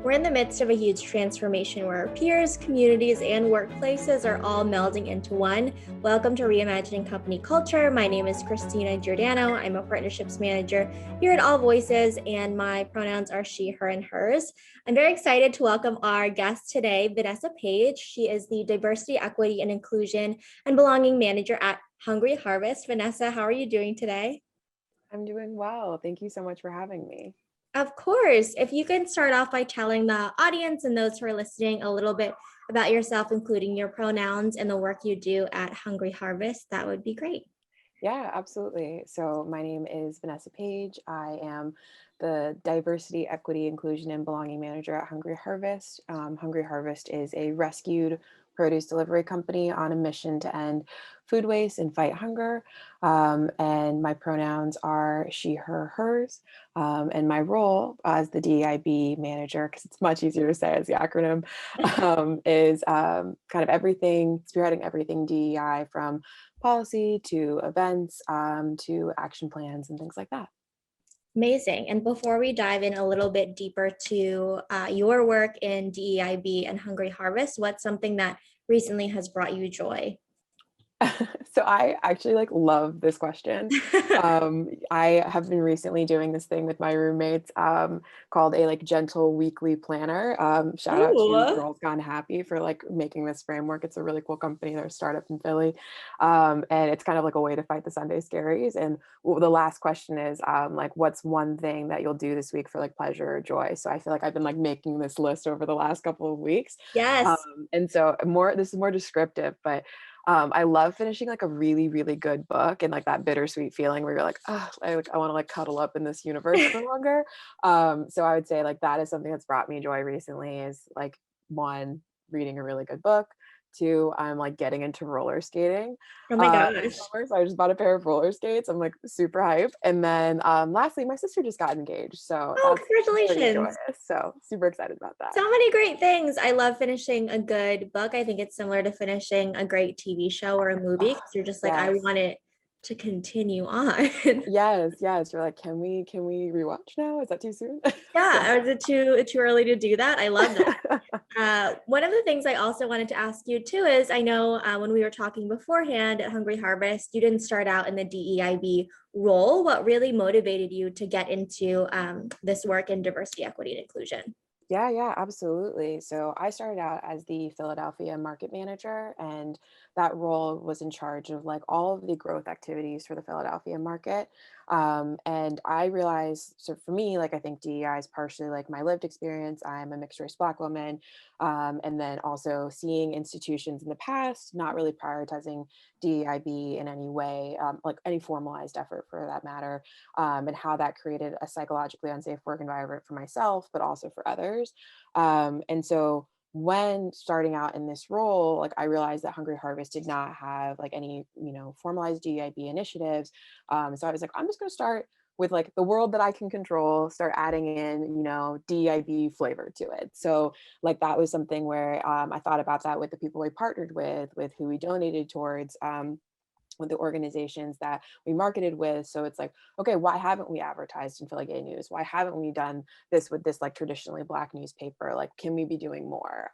We're in the midst of a huge transformation where our peers, communities, and workplaces are all melding into one. Welcome to Reimagining Company Culture. My name is Christina Giordano. I'm a partnerships manager here at AllVoices, and my pronouns are she, her, and hers. I'm very excited to welcome our guest today, Vanessa Paige. She is the Diversity, Equity, and Inclusion and Belonging Manager at Hungry Harvest. Vanessa, how are you doing today? I'm doing well. Thank you so much for having me. Of course. If you can start off by telling the audience and those who are listening a little bit about yourself, including your pronouns and the work you do at Hungry Harvest, that would be great. Yeah, absolutely. So my name is Vanessa Paige. I am the Diversity, Equity, Inclusion, and Belonging Manager at Hungry Harvest. Hungry Harvest is a rescued produce delivery company on a mission to end food waste and fight hunger. And my pronouns are she, her, hers. And my role as the DEIB manager, because it's much easier to say as the acronym, is kind of everything, spearheading everything DEI, from policy to events to action plans and things like that. Amazing. And before we dive in a little bit deeper to your work in DEIB and Hungry Harvest, what's something that recently has brought you joy? So I actually love this question. I have been recently doing this thing with my roommates called a gentle weekly planner. Shout out to Ooh. Girls Gone Happy for making this framework. It's a really cool company. They're a startup in Philly. And it's kind of like a way to fight the Sunday scaries. And the last question is what's one thing that you'll do this week for pleasure or joy? So I feel like I've been making this list over the last couple of weeks. Yes. And so this is more descriptive, but I love finishing a really, really good book and that bittersweet feeling where you're like, oh, I want to cuddle up in this universe for longer. So I would say that is something that's brought me joy recently is one, reading a really good book. Two, I'm getting into roller skating. Oh my gosh. This summer, so I just bought a pair of roller skates. I'm super hyped. And then lastly, my sister just got engaged. So Oh, that's pretty congratulations. joyous. So super excited about that. So many great things. I love finishing a good book. I think it's similar to finishing a great TV show or a movie because you're just I Yes. want it to continue on. Yes. You're like, can we rewatch now? Is that too soon? Yeah, or is it too early to do that? I love that. One of the things I also wanted to ask you too is I know when we were talking beforehand at Hungry Harvest, you didn't start out in the DEIB role. What really motivated you to get into this work in diversity, equity, and inclusion? Yeah, absolutely. So I started out as the Philadelphia market manager, and that role was in charge of all of the growth activities for the Philadelphia market. And I realized, so for me, I think DEI is partially my lived experience. I'm a mixed race Black woman. And then also seeing institutions in the past not really prioritizing DEIB in any way, any formalized effort for that matter, and how that created a psychologically unsafe work environment for myself, but also for others. And so when starting out in this role, I realized that Hungry Harvest did not have any, formalized DEIB initiatives. So I was I'm just going to start with the world that I can control, start adding in, DEIB flavor to it. So that was something where I thought about that with the people we partnered with who we donated towards. With the organizations that we marketed with. So it's okay, why haven't we advertised in Philly Gay News? Why haven't we done this with this traditionally Black newspaper? Can we be doing more?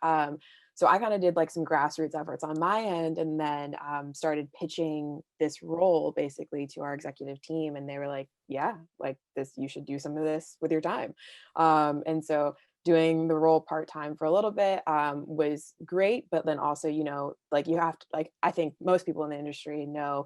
So I kind of did some grassroots efforts on my end, and then started pitching this role basically to our executive team. And they were like, yeah, this, you should do some of this with your time. And so doing the role part-time for a little bit was great, but then also, you have to, I think most people in the industry know,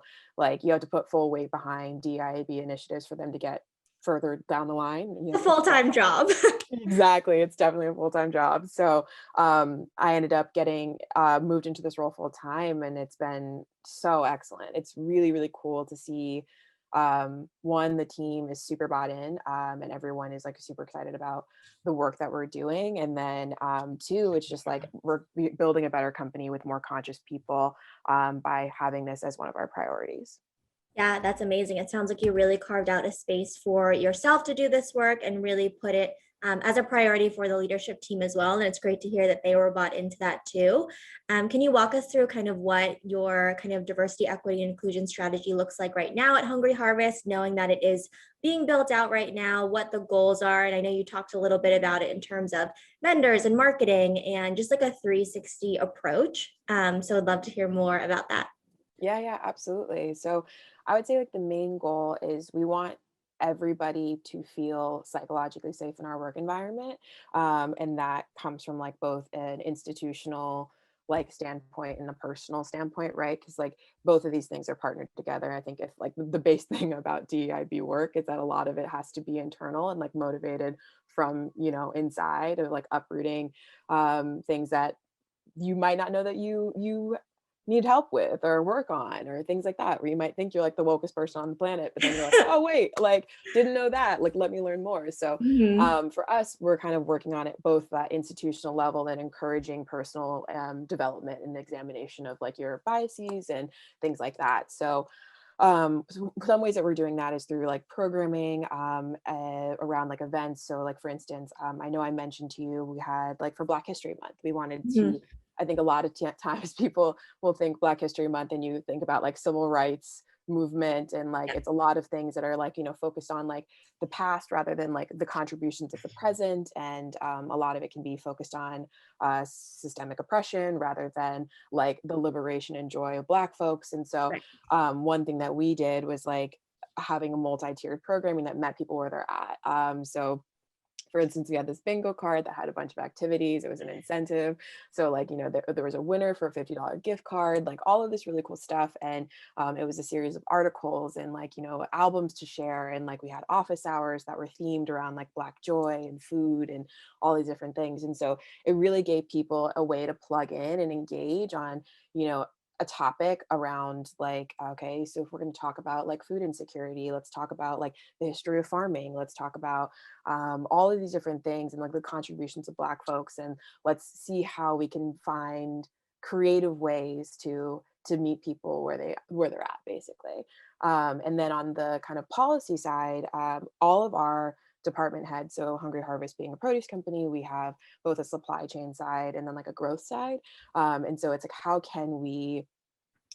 you have to put full weight behind DIAB initiatives for them to get further down the line. It's a full-time job. Exactly. It's definitely a full-time job. So I ended up getting moved into this role full-time, and it's been so excellent. It's really, really cool to see. One, the team is super bought in, and everyone is super excited about the work that we're doing. And then two, it's just we're building a better company with more conscious people by having this as one of our priorities. Yeah, that's amazing. It sounds like you really carved out a space for yourself to do this work and really put it as a priority for the leadership team as well. And it's great to hear that they were bought into that too. Can you walk us through kind of what your kind of diversity, equity, and inclusion strategy looks like right now at Hungry Harvest, knowing that it is being built out right now, what the goals are? And I know you talked a little bit about it in terms of vendors and marketing and just like a 360 approach. So I'd love to hear more about that. Yeah, absolutely. So I would say like the main goal is we want everybody to feel psychologically safe in our work environment. And that comes from like both an institutional like standpoint and a personal standpoint, right? Because like both of these things are partnered together. I think if like the base thing about DEIB work is that a lot of it has to be internal and like motivated from, inside, or like uprooting things that you might not know that you need help with or work on, or things like that, where you might think you're like the wokest person on the planet, but then you're like, oh wait, like didn't know that, like let me learn more. So Mhm. for us, we're kind of working on it both that institutional level and encouraging personal development and examination of like your biases and things like that. So some ways that we're doing that is through like programming around like events. So like for instance, I know I mentioned to you, we had like for Black History Month, we wanted Mhm. to, I think a lot of times people will think Black History Month and you think about like civil rights movement, and like it's a lot of things that are like focused on like the past rather than like the contributions of the present, and a lot of it can be focused on systemic oppression rather than like the liberation and joy of Black folks. And so Right. one thing that we did was like having a multi-tiered programming that met people where they're at. So for instance, we had this bingo card that had a bunch of activities. It was an incentive. So like, there was a winner for a $50 gift card, like all of this really cool stuff. And it was a series of articles and like, albums to share. And like we had office hours that were themed around like Black joy and food and all these different things. And so it really gave people a way to plug in and engage on, a topic around like, okay, so if we're going to talk about like food insecurity, let's talk about like the history of farming, let's talk about all of these different things and like the contributions of Black folks, and let's see how we can find creative ways to meet people where they're at, basically. And then on the kind of policy side, all of our department heads, so Hungry Harvest being a produce company, we have both a supply chain side and then like a growth side. And so it's like, how can we,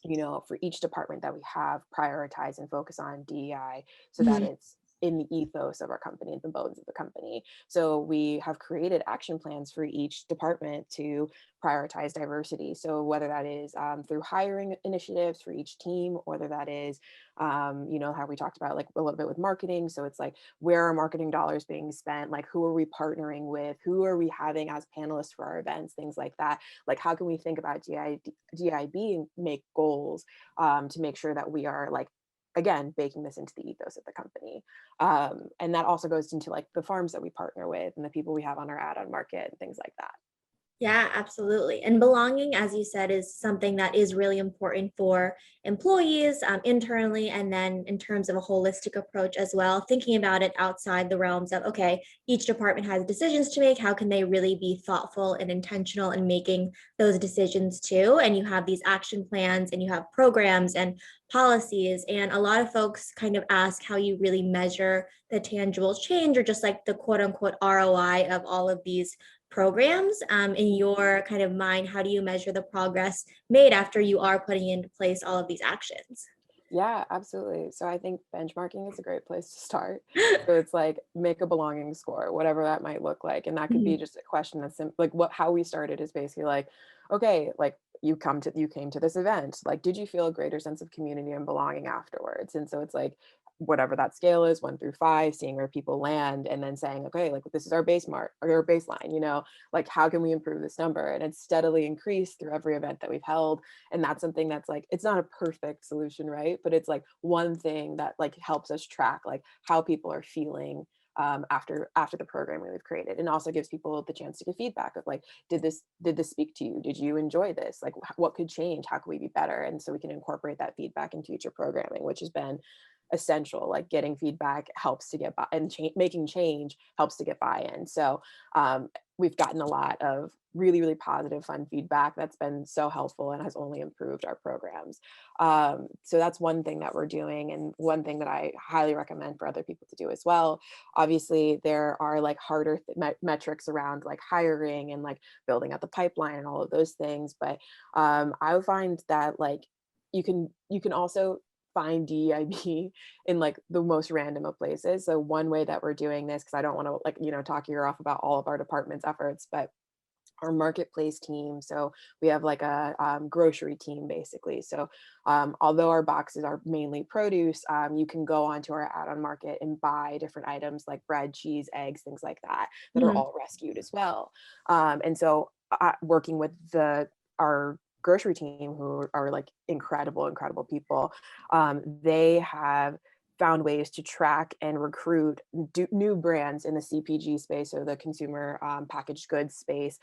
for each department that we have, prioritize and focus on DEI so that Mhm. it's in the ethos of our company and the bones of the company. So we have created action plans for each department to prioritize diversity. So whether that is through hiring initiatives for each team, or whether that is, how we talked about like a little bit with marketing. So it's like, where are marketing dollars being spent? Like, who are we partnering with? Who are we having as panelists for our events? Things like that. Like, how can we think about DIB and make goals to make sure that we are like, again, baking this into the ethos of the company. And that also goes into like the farms that we partner with and the people we have on our add-on market and things like that. Yeah, absolutely. And belonging, as you said, is something that is really important for employees internally, and then in terms of a holistic approach as well, thinking about it outside the realms of, okay, each department has decisions to make. How can they really be thoughtful and intentional in making those decisions too? And you have these action plans and you have programs and policies. And a lot of folks kind of ask how you really measure the tangible change, or just like the quote unquote ROI of all of these programs. In your kind of mind, how do you measure the progress made after you are putting into place all of these actions? Yeah, absolutely. So I think benchmarking is a great place to start. So it's like, make a belonging score, whatever that might look like. And that could be Mhm. just a question that's like how we started is basically like, okay, like you came to this event. Like, did you feel a greater sense of community and belonging afterwards? And so it's like, whatever that scale is, 1 through 5, seeing where people land, and then saying, okay, like this is our base mark or our baseline, like how can we improve this number? And it's steadily increased through every event that we've held. And that's something that's like, it's not a perfect solution, right? But it's like one thing that like helps us track like how people are feeling after the programming we've created, and also gives people the chance to give feedback of like, did this speak to you? Did you enjoy this? Like, what could change? How can we be better? And so we can incorporate that feedback in future programming, which has been essential. Like getting feedback helps to get and making change helps to get buy-in. So we've gotten a lot of really, really positive, fun feedback that's been so helpful and has only improved our programs. So that's one thing that we're doing, and one thing that I highly recommend for other people to do as well. Obviously, there are like harder metrics around like hiring and like building out the pipeline and all of those things. But I would find that like you can also find DEIB in like the most random of places. So one way that we're doing this, because I don't want to like, talk your ear off about all of our department's efforts, but our marketplace team. So we have like a grocery team basically. So although our boxes are mainly produce, you can go onto our add-on market and buy different items like bread, cheese, eggs, things like that are Mhm. all rescued as well. And so working with our grocery team, who are like incredible people, they have found ways to track and recruit new brands in the CPG space, or the consumer packaged goods space,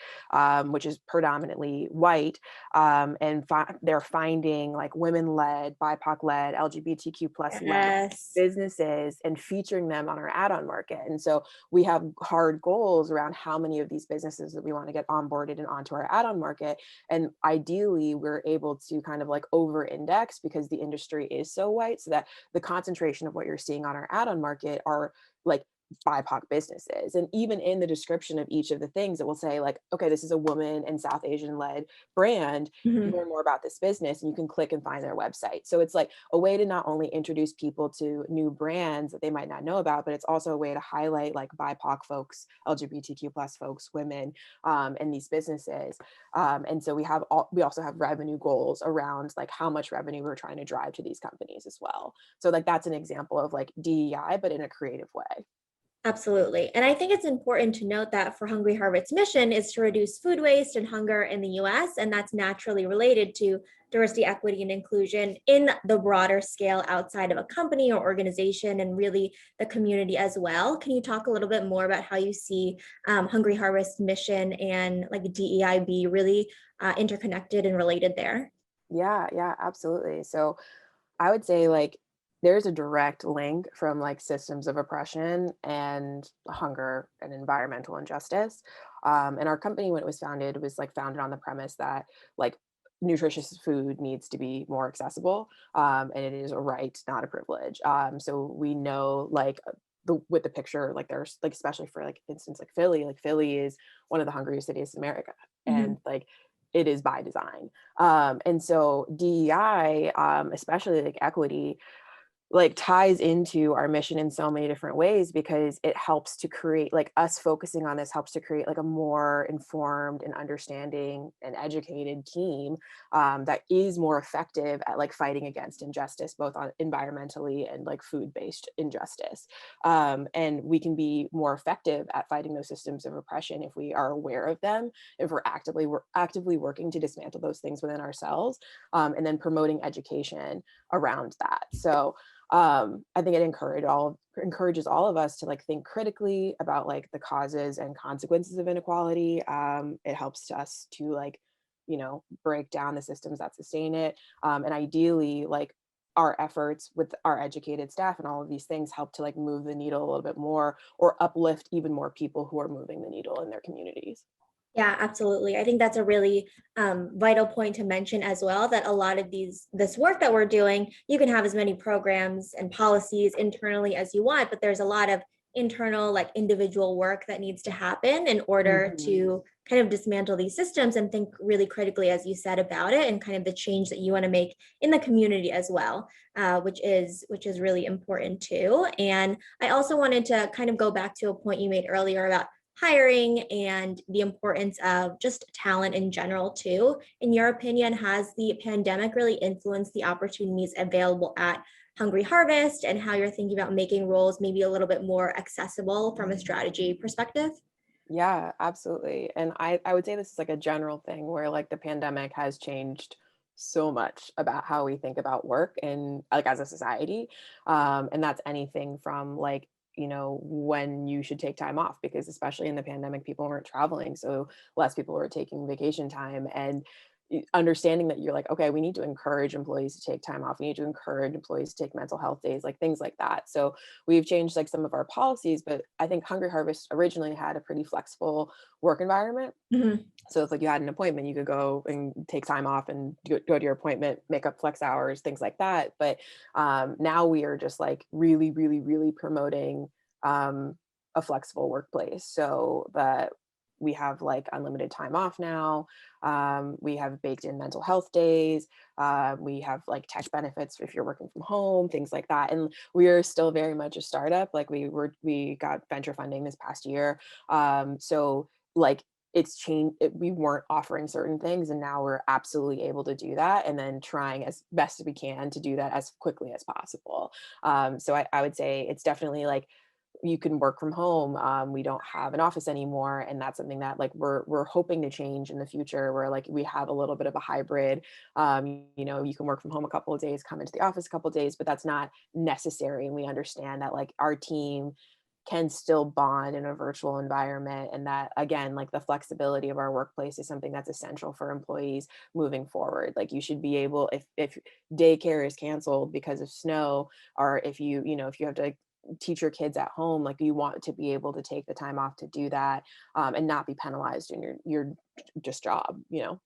which is predominantly white. And they're finding like women-led, BIPOC-led, LGBTQ plus led Yes. businesses and featuring them on our add-on market. And so we have hard goals around how many of these businesses that we want to get onboarded and onto our add-on market. And ideally, we're able to kind of like over-index because the industry is so white, so that the concentration of what you're seeing on our add-on market are like BIPOC businesses. And even in the description of each of the things, it will say like, okay, this is a woman and South Asian led brand. You Mhm. learn more about this business and you can click and find their website. So it's like a way to not only introduce people to new brands that they might not know about, but it's also a way to highlight like BIPOC folks, LGBTQ plus folks, women, and these businesses. And so we also have revenue goals around like how much revenue we're trying to drive to these companies as well. So like that's an example of like DEI, but in a creative way. Absolutely. And I think it's important to note that for Hungry Harvest's mission is to reduce food waste and hunger in the US, and that's naturally related to diversity, equity, and inclusion in the broader scale outside of a company or organization, and really the community as well. Can you talk a little bit more about how you see Hungry Harvest's mission and like DEIB really interconnected and related there? Yeah, absolutely. So I would say like there's a direct link from like systems of oppression and hunger and environmental injustice. And our company, when it was founded, was like founded on the premise that like nutritious food needs to be more accessible, and it is a right, not a privilege. So we know like with the picture, like there's like especially for like instance like Philly is one of the hungriest cities in America, Mhm. and like it is by design. And so DEI, especially like equity, like ties into our mission in so many different ways, because it helps to create like us focusing on this helps to create like a more informed and understanding and educated team, that is more effective at like fighting against injustice, both on environmentally and like food-based injustice. And we can be more effective at fighting those systems of oppression if we are aware of them, if we're actively working to dismantle those things within ourselves, and then promoting education around that. So I think it encourages all of us to like think critically about like the causes and consequences of inequality. It helps us to like, break down the systems that sustain it. And ideally, like our efforts with our educated staff and all of these things help to like move the needle a little bit more, or uplift even more people who are moving the needle in their communities. Yeah, absolutely. I think that's a really vital point to mention as well, that a lot of this work that we're doing, you can have as many programs and policies internally as you want, but there's a lot of internal, like individual work that needs to happen in order Mhm. to kind of dismantle these systems and think really critically, as you said, about it, and kind of the change that you want to make in the community as well, which is really important too. And I also wanted to kind of go back to a point you made earlier about hiring and the importance of just talent in general too. In your opinion, has the pandemic really influenced the opportunities available at Hungry Harvest, and how you're thinking about making roles maybe a little bit more accessible from a strategy perspective? Yeah, absolutely. And I would say this is like a general thing where like the pandemic has changed so much about how we think about work and like as a society. And that's anything from like, when you should take time off, because especially in the pandemic, people weren't traveling. So less people were taking vacation time. And understanding that you're like, okay, we need to encourage employees to take time off. We need to encourage employees to take mental health days, like things like that. So we've changed like some of our policies, but I think Hungry Harvest originally had a pretty flexible work environment. Mhm. So if like you had an appointment, you could go and take time off and go to your appointment, make up flex hours, things like that. But now we are just like really, really, really promoting a flexible workplace. So that we have like unlimited time off now. We have baked in mental health days. We have like tech benefits if you're working from home, things like that. And we are still very much a startup. Like we got venture funding this past year. So like it's changed. We weren't offering certain things, and now we're absolutely able to do that, and then trying as best as we can to do that as quickly as possible. So I would say it's definitely like you can work from home. We don't have an office anymore, and that's something that like we're hoping to change in the future, where like we have a little bit of a hybrid. You know, you can work from home a couple of days, come into the office a couple of days, but that's not necessary. And we understand that like our team can still bond in a virtual environment, and that again, like the flexibility of our workplace is something that's essential for employees moving forward. Like you should be able, if daycare is canceled because of snow, or if if you have to like, teach your kids at home, like you want to be able to take the time off to do that, and not be penalized in your just job, you know.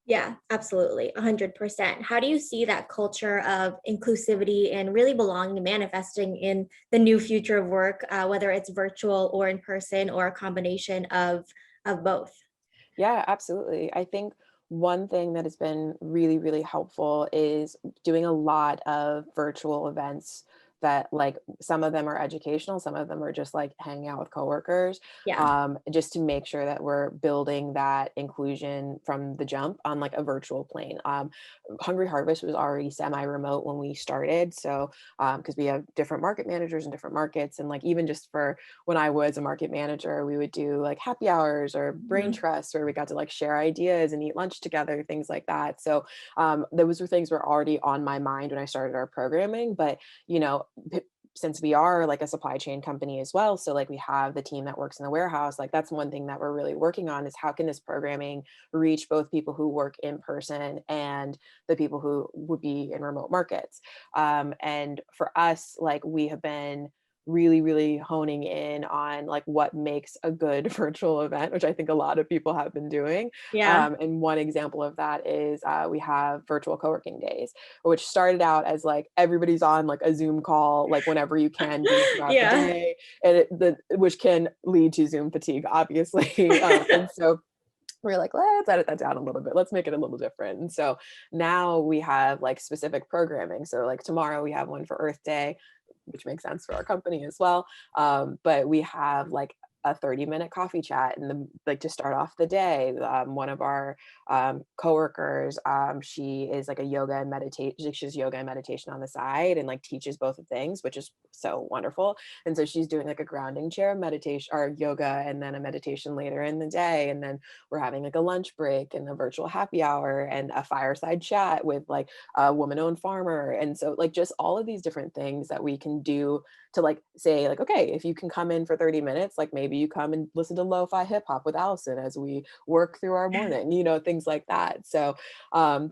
Yeah, absolutely. 100%. How do you see that culture of inclusivity and really belonging manifesting in the new future of work, whether it's virtual or in person or a combination of both? Yeah, absolutely. I think one thing that has been really, really helpful is doing a lot of virtual events that like some of them are educational, some of them are just like hanging out with coworkers, Yeah. just to make sure that we're building that inclusion from the jump on like a virtual plane. Hungry Harvest was already semi-remote when we started. So because we have different market managers in different markets, and like even just for when I was a market manager, we would do like happy hours or brain Mhm. trusts where we got to like share ideas and eat lunch together, things like that. So those were things were already on my mind when I started our programming. But you know, since we are like a supply chain company as well, so like we have the team that works in the warehouse, like that's one thing that we're really working on is how can this programming reach both people who work in person and the people who would be in remote markets. And for us, like we have been really, really honing in on like what makes a good virtual event, which I think a lot of people have been doing. Yeah. And one example of that is we have virtual co-working days, which started out as like everybody's on like a Zoom call, like whenever you can be throughout the Yeah. day, and which can lead to Zoom fatigue, obviously. And so we're like, let's edit that down a little bit. Let's make it a little different. And so now we have like specific programming. So like tomorrow we have one for Earth Day, which makes sense for our company as well. But we have like a 30-minute coffee chat and like to start off the day. One of our coworkers, she is like a yoga and meditation. She's yoga and meditation on the side and like teaches both of things, which is so wonderful. And so she's doing like a grounding chair meditation or yoga and then a meditation later in the day. And then we're having like a lunch break and a virtual happy hour and a fireside chat with like a woman-owned farmer. And so like just all of these different things that we can do to like say like, okay, if you can come in for 30 minutes, like maybe you come and listen to lo-fi hip hop with Allison as we work through our morning, things like that. So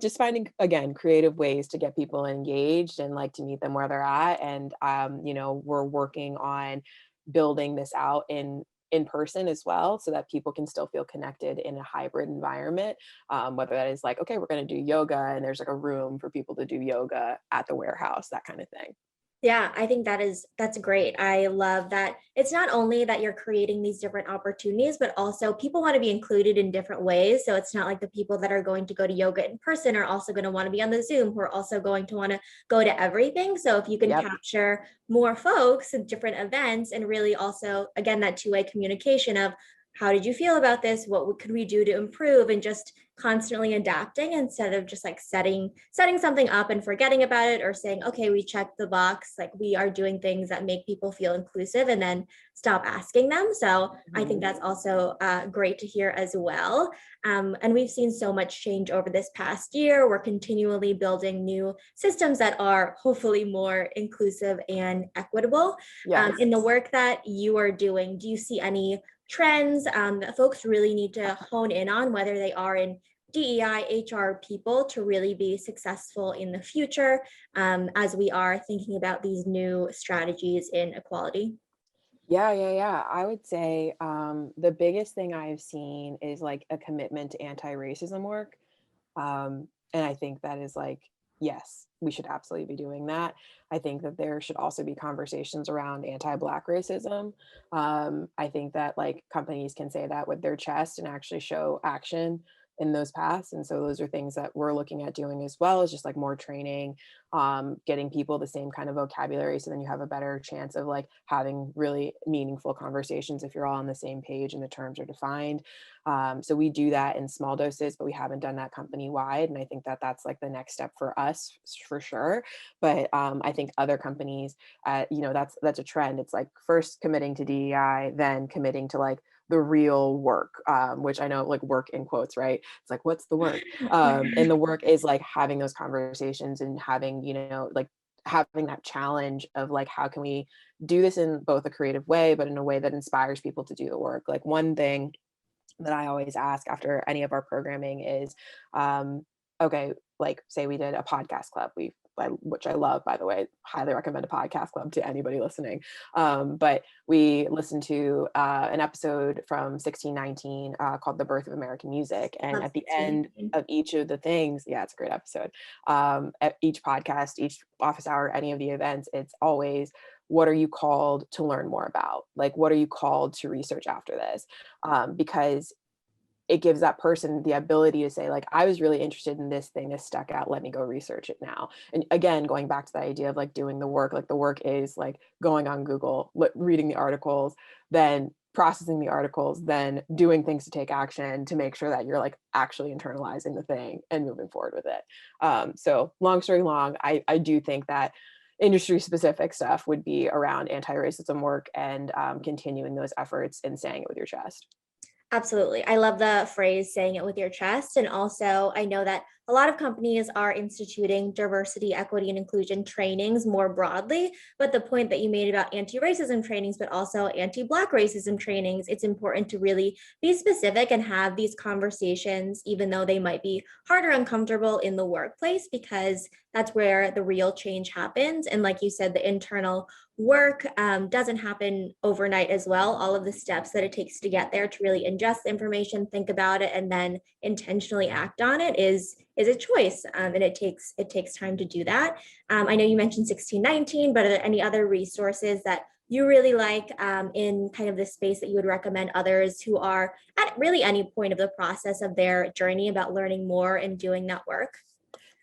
just finding again creative ways to get people engaged and like to meet them where they're at. And we're working on building this out in person as well so that people can still feel connected in a hybrid environment, whether that is like, okay, we're going to do yoga and there's like a room for people to do yoga at the warehouse, that kind of thing. Yeah, I think that's great. I love that it's not only that you're creating these different opportunities, but also people want to be included in different ways. So it's not like the people that are going to go to yoga in person are also going to want to be on the Zoom, who are also going to want to go to everything. So if you can Yep. capture more folks in different events and really also, again, that two-way communication of how did you feel about this? What could we do to improve? And just constantly adapting instead of just like setting something up and forgetting about it or saying, okay, we checked the box, like we are doing things that make people feel inclusive and then stop asking them. So I think Mhm. that's also great to hear as well. And we've seen so much change over this past year. We're continually building new systems that are hopefully more inclusive and equitable. Yes. In the work that you are doing, do you see any trends that folks really need to hone in on, whether they are in DEI HR people to really be successful in the future as we are thinking about these new strategies in equality? Yeah. I would say the biggest thing I've seen is like a commitment to anti-racism work. And I think that is like, yes, we should absolutely be doing that. I think that there should also be conversations around anti-Black racism. I think that like companies can say that with their chest and actually show action in those paths. And so those are things that we're looking at doing as well, as just like more training, getting people the same kind of vocabulary. So then you have a better chance of like having really meaningful conversations if you're all on the same page and the terms are defined. So we do that in small doses, but we haven't done that company wide. And I think that that's like the next step for us for sure. But I think other companies, that's a trend. It's like first committing to DEI, then committing to like the real work, which I know like work in quotes, right? It's like, what's the work? And the work is like having those conversations and having, like having that challenge of like, how can we do this in both a creative way, but in a way that inspires people to do the work? Like one thing that I always ask after any of our programming is, okay, like say we did a podcast club, which I love, by the way, highly recommend a podcast club to anybody listening. But we listened to an episode from 1619 called The Birth of American Music. And Love at the end 16. of each of the things, yeah, it's a great episode. At each podcast, each office hour, any of the events, it's always, what are you called to learn more about? Like, what are you called to research after this? Because it gives that person the ability to say, like, I was really interested in this thing, this stuck out, let me go research it now. And again, going back to the idea of like doing the work, like the work is like going on Google, reading the articles, then processing the articles, then doing things to take action to make sure that you're like actually internalizing the thing and moving forward with it. So long story long, I do think that industry specific stuff would be around anti-racism work and continuing those efforts and saying it with your chest. Absolutely. I love the phrase saying it with your chest. And also, I know that a lot of companies are instituting diversity, equity, and inclusion trainings more broadly. But the point that you made about anti racism trainings, but also anti Black racism trainings, it's important to really be specific and have these conversations, even though they might be hard or uncomfortable in the workplace, because that's where the real change happens. And like you said, the internal work doesn't happen overnight as well. All of the steps that it takes to get there to really ingest the information, think about it, and then intentionally act on it is a choice, and it takes time to do that. I know you mentioned 1619, but are there any other resources that you really like in kind of this space that you would recommend others who are at really any point of the process of their journey about learning more and doing that work?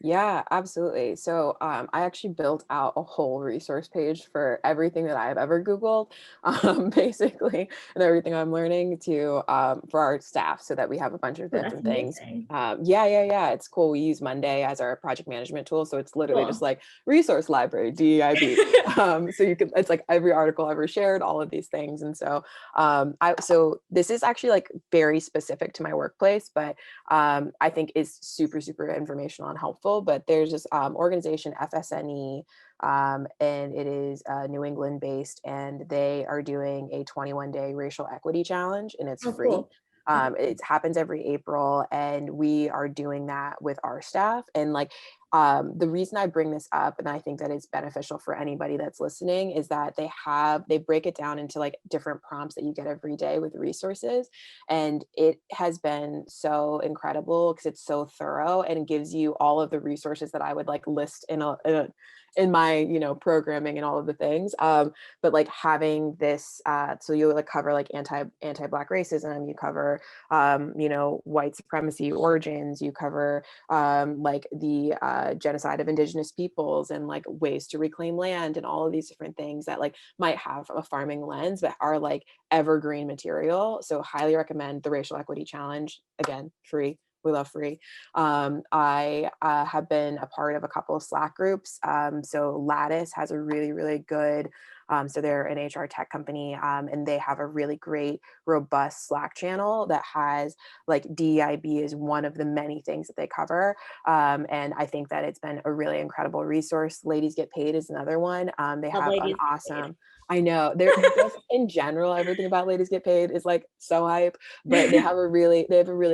Yeah, absolutely. So I actually built out a whole resource page for everything that I've ever Googled, basically, and everything I'm learning to for our staff so that we have a bunch of Oh, that's different things. amazing. Yeah. It's cool. We use Monday as our project management tool. So it's literally just Cool. like resource library, DEIB. So you can, it's like every article ever shared, all of these things. And so so this is actually like very specific to my workplace, but I think is super, super informational and helpful. But there's this organization, FSNE, and it is New England based, and they are doing a 21-day racial equity challenge, and it's Oh, free. cool. Okay. It happens every April, and we are doing that with our staff. And like, the reason I bring this up, and I think that it's beneficial for anybody that's listening, is that they break it down into like different prompts that you get every day with resources. And it has been so incredible because it's so thorough and it gives you all of the resources that I would like list in my, programming and all of the things. But like having this, so you like cover like anti-Black racism, you cover, white supremacy origins, you cover like the genocide of indigenous peoples and like ways to reclaim land and all of these different things that like might have a farming lens, but are like evergreen material. So highly recommend the Racial Equity Challenge. Again, free. We love free. I have been a part of a couple of Slack groups. So Lattice has a really, really good So they're an HR tech company, and they have a really great, robust Slack channel that has like DEIB is one of the many things that they cover. And I think that it's been a really incredible resource. Ladies Get Paid is another one. They Love have an ladies get paid. awesome, I know they're just in general, everything about Ladies Get Paid is like so hype, but they have a really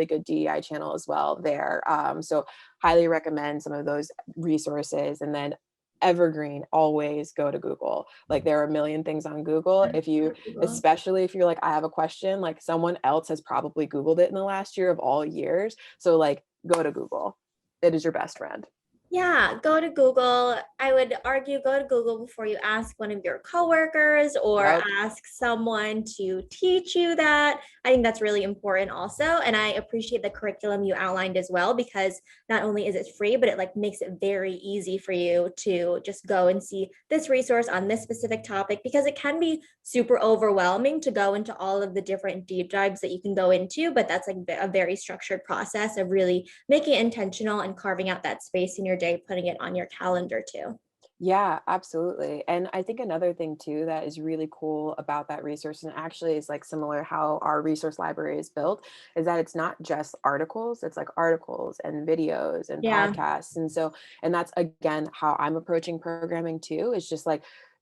good DEI channel as well there. So highly recommend some of those resources. And then evergreen, always go to Google. Like there are a million things on Google. If you, especially if you're like, I have a question, like someone else has probably Googled it in the last year of all years. So like go to Google. It is your best friend. Yeah, go to Google. I would argue go to Google before you ask one of your coworkers or Yep. ask someone to teach you that. I think that's really important also. And I appreciate the curriculum you outlined as well, because not only is it free, but it like makes it very easy for you to just go and see this resource on this specific topic, because it can be super overwhelming to go into all of the different deep dives that you can go into, but that's like a very structured process of really making it intentional and carving out that space in your day, putting it on your calendar too. Yeah, absolutely. And I think another thing too that is really cool about that resource, and actually is like similar how our resource library is built, is that it's not just articles, it's like articles and videos and Yeah. podcasts. And so, and that's again how I'm approaching programming too, is just like,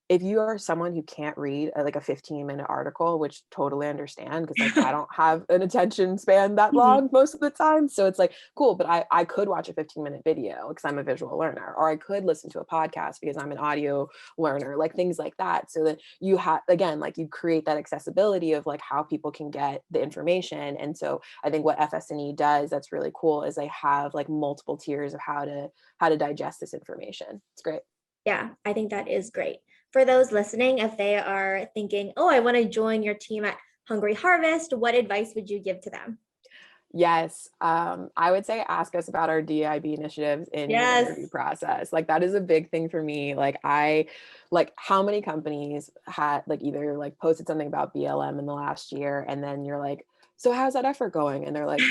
if you are someone who can't read like a 15-minute article, which totally understand because like I don't have an attention span that Mhm. long most of the time. So it's like, cool, but I could watch a 15-minute video because I'm a visual learner, or I could listen to a podcast because I'm an audio learner, like things like that. So that you have, again, like you create that accessibility of like how people can get the information. And so I think what FS&E does that's really cool is they have like multiple tiers of how to digest this information. It's great. Yeah, I think that is great. For those listening, if they are thinking, oh, I want to join your team at Hungry Harvest, what advice would you give to them? Yes, I would say ask us about our DIB initiatives in your interview Yes. process. Like that is a big thing for me. Like how many companies had like either like posted something about BLM in the last year, and then you're like, so how's that effort going? And they're like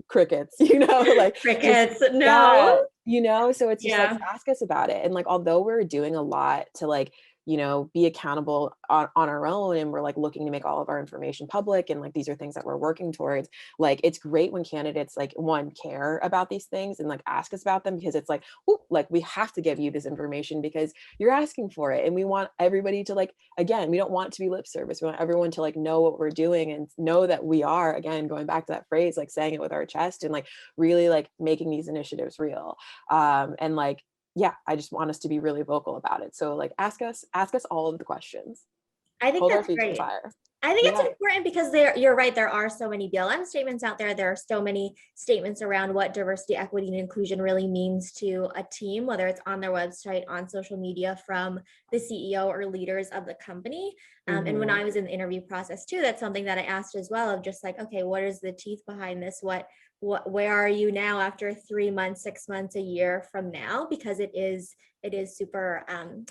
crickets, like just Crickets. yeah, No. so it's just like Yeah. ask us about it. And like although we're doing a lot to like be accountable on our own, and we're like looking to make all of our information public, and like these are things that we're working towards, like it's great when candidates like one care about these things and like ask us about them, because it's like, ooh, like we have to give you this information because you're asking for it, and we want everybody to like, again, we don't want it to be lip service, we want everyone to like know what we're doing and know that we are, again, going back to that phrase, like saying it with our chest and like really like making these initiatives real. And like, yeah, I just want us to be really vocal about it. So like ask us all of the questions, I think hold our that's feet to the great. fire. I think it's Yeah. important because you're right. There are so many BLM statements out there. There are so many statements around what diversity, equity, and inclusion really means to a team, whether it's on their website, on social media, from the CEO or leaders of the company. And when Hmm. I was in the interview process too, that's something that I asked as well, of just like, okay, what is the teeth behind this? Where are you now after 3 months, 6 months, a year from now? Because it is super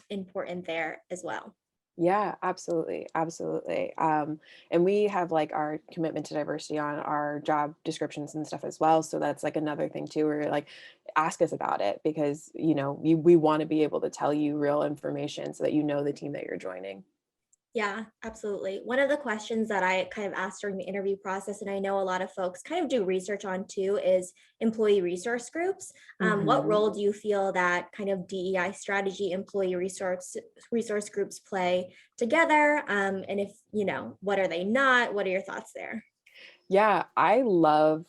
important there as well. Yeah, absolutely. Absolutely. And we have like our commitment to diversity on our job descriptions and stuff as well. So that's like another thing too, where like ask us about it, because, we want to be able to tell you real information so that you know the team that you're joining. Yeah, absolutely. One of the questions that I kind of asked during the interview process, and I know a lot of folks kind of do research on too, is employee resource groups. What Hmm. role do you feel that kind of DEI strategy, employee resource groups play together? And if what are they not? What are your thoughts there? Yeah, I love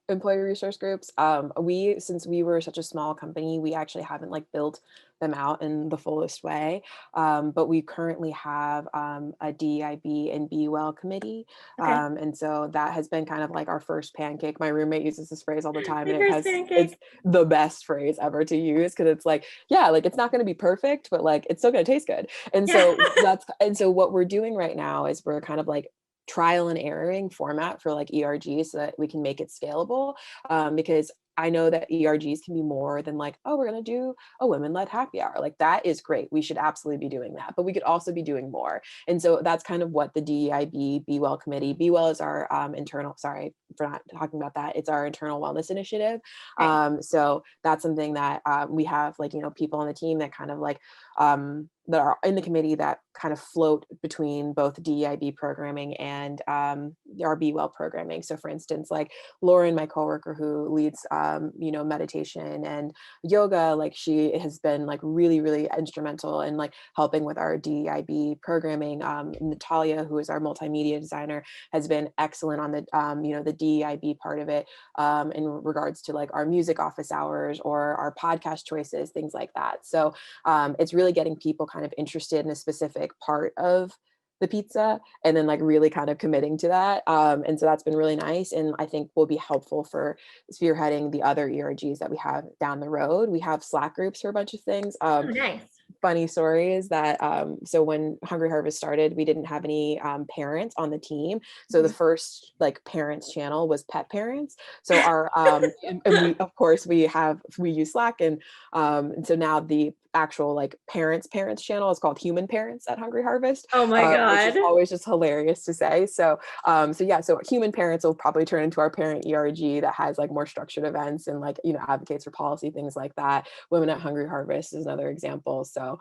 employee resource groups. Since we were such a small company, we actually haven't like built them out in the fullest way. But we currently have a DEIB and Be Well committee. Okay, And so that has been kind of like our first pancake. My roommate uses this phrase all the time, my and first it's pancake. the best phrase ever to use, because it's like, yeah, like it's not going to be perfect, but like it's still going to taste good. And Yeah. so what we're doing right now is we're kind of like trial and erroring format for like ERG so that we can make it scalable. Because I know that ERGs can be more than like, oh, we're going to do a women-led happy hour. Like that is great. We should absolutely be doing that, but we could also be doing more. And so that's kind of what the DEIB Be Well committee, Be Well is our for not talking about that, it's our internal wellness initiative. Right. So that's something that we have, like, people on the team that kind of like that are in the committee that kind of float between both DEIB programming and our Be Well programming. So for instance, like Lauren, my coworker who leads, meditation and yoga, like she has been like really, really instrumental in like helping with our DEIB programming. Natalia, who is our multimedia designer, has been excellent on the, the DEIB part of it, in regards to like our music office hours or our podcast choices, things like that. So it's really getting people kind of interested in a specific part of the pizza and then like really kind of committing to that. And so that's been really nice. And I think will be helpful for spearheading the other ERGs that we have down the road. We have Slack groups for a bunch of things. Oh, nice. Funny story is that so when Hungry Harvest started, we didn't have any parents on the team. So the Mhm. first like parents channel was pet parents. So our and we of course we use Slack, and so now the actual like parents channel is called Human Parents at Hungry Harvest, Oh my which is God. always just hilarious to say. So so Human Parents will probably turn into our parent ERG that has like more structured events and like advocates for policy, things like that. Women at Hungry Harvest is another example. So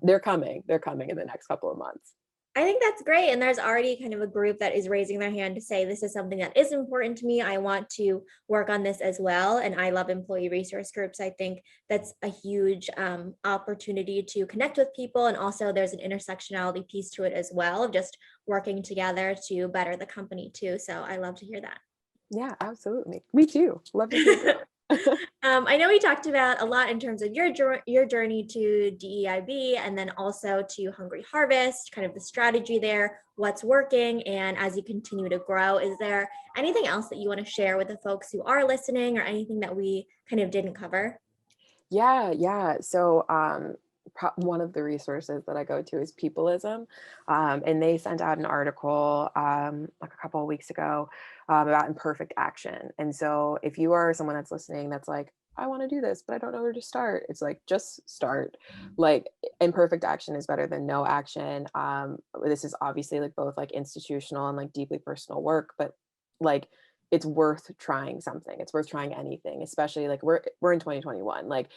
they're coming in the next couple of months. I think that's great. And there's already kind of a group that is raising their hand to say, this is something that is important to me. I want to work on this as well. And I love employee resource groups. I think that's a huge opportunity to connect with people. And also, there's an intersectionality piece to it as well, of just working together to better the company too. So I love to hear that. Yeah, absolutely. Me too. Love to see it grow. I know we talked about a lot in terms of your journey to DEIB and then also to Hungry Harvest, kind of the strategy there, what's working, and as you continue to grow, is there anything else that you want to share with the folks who are listening, or anything that we kind of didn't cover? Yeah. So one of the resources that I go to is Peopleism, and they sent out an article like a couple of weeks ago about imperfect action. And so if you are someone that's listening that's like, I want to do this, but I don't know where to start, it's like, just start. Like, imperfect action is better than no action. This is obviously like both like institutional and like deeply personal work, but like it's worth trying something. It's worth trying anything, especially like we're in 2021. Like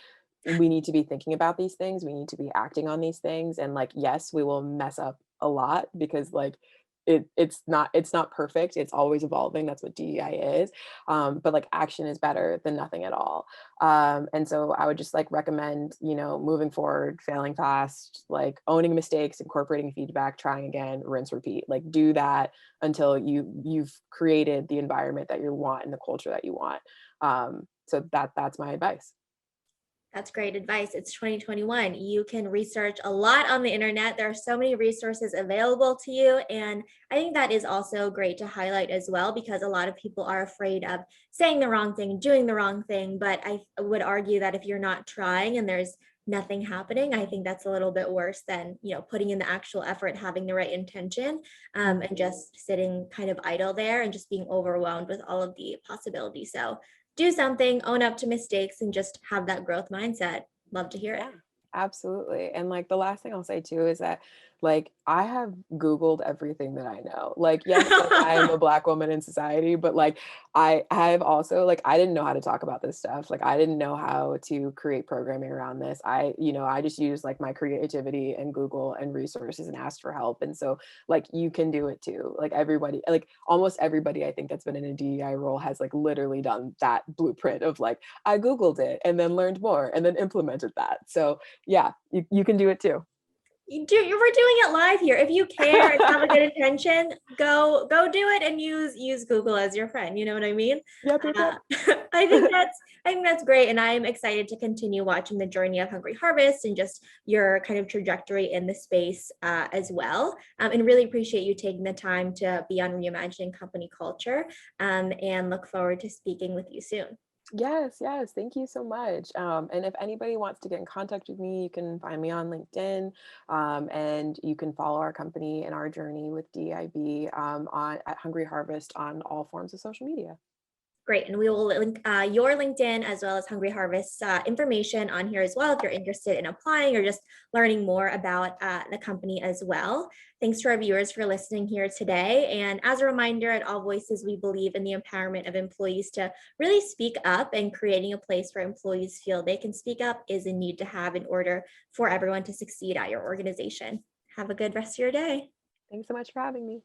we need to be thinking about these things. We need to be acting on these things. And like, yes, we will mess up a lot because like it's not perfect. It's always evolving. That's what DEI is. But like action is better than nothing at all. And so I would just like recommend, moving forward, failing fast, like owning mistakes, incorporating feedback, trying again, rinse, repeat. Like do that until you've created the environment that you want and the culture that you want. So that's my advice. That's great advice. It's 2021. You can research a lot on the internet. There are so many resources available to you. And I think that is also great to highlight as well, because a lot of people are afraid of saying the wrong thing, doing the wrong thing. But I would argue that if you're not trying and there's nothing happening, I think that's a little bit worse than, putting in the actual effort, having the right intention, and just sitting kind of idle there and just being overwhelmed with all of the possibilities. So do something, own up to mistakes, and just have that growth mindset. Love to hear it. Yeah, absolutely. And like the last thing I'll say too is that like I have Googled everything that I know. Like, yes, like I am a Black woman in society, but like I have also like I didn't know how to talk about this stuff. Like I didn't know how to create programming around this. I just used like my creativity and Google and resources and asked for help. And so like you can do it too. Like everybody, like almost everybody I think that's been in a DEI role has like literally done that blueprint of like I Googled it and then learned more and then implemented that. So yeah, you can do it too. We're doing it live here. If you care and have a good intention, go do it and use Google as your friend. You know what I mean? Yep. I think that's great, and I'm excited to continue watching the journey of Hungry Harvest and just your kind of trajectory in the space as well. And really appreciate you taking the time to be on Reimagining Company Culture, and look forward to speaking with you soon. Yes. Thank you so much. And if anybody wants to get in contact with me, you can find me on LinkedIn, and you can follow our company and our journey with DIB, on at Hungry Harvest on all forms of social media. Great. And we will link your LinkedIn as well as Hungry Harvest information on here as well if you're interested in applying or just learning more about the company as well. Thanks to our viewers for listening here today. And as a reminder, at All Voices, we believe in the empowerment of employees to really speak up, and creating a place where employees feel they can speak up is a need to have in order for everyone to succeed at your organization. Have a good rest of your day. Thanks so much for having me.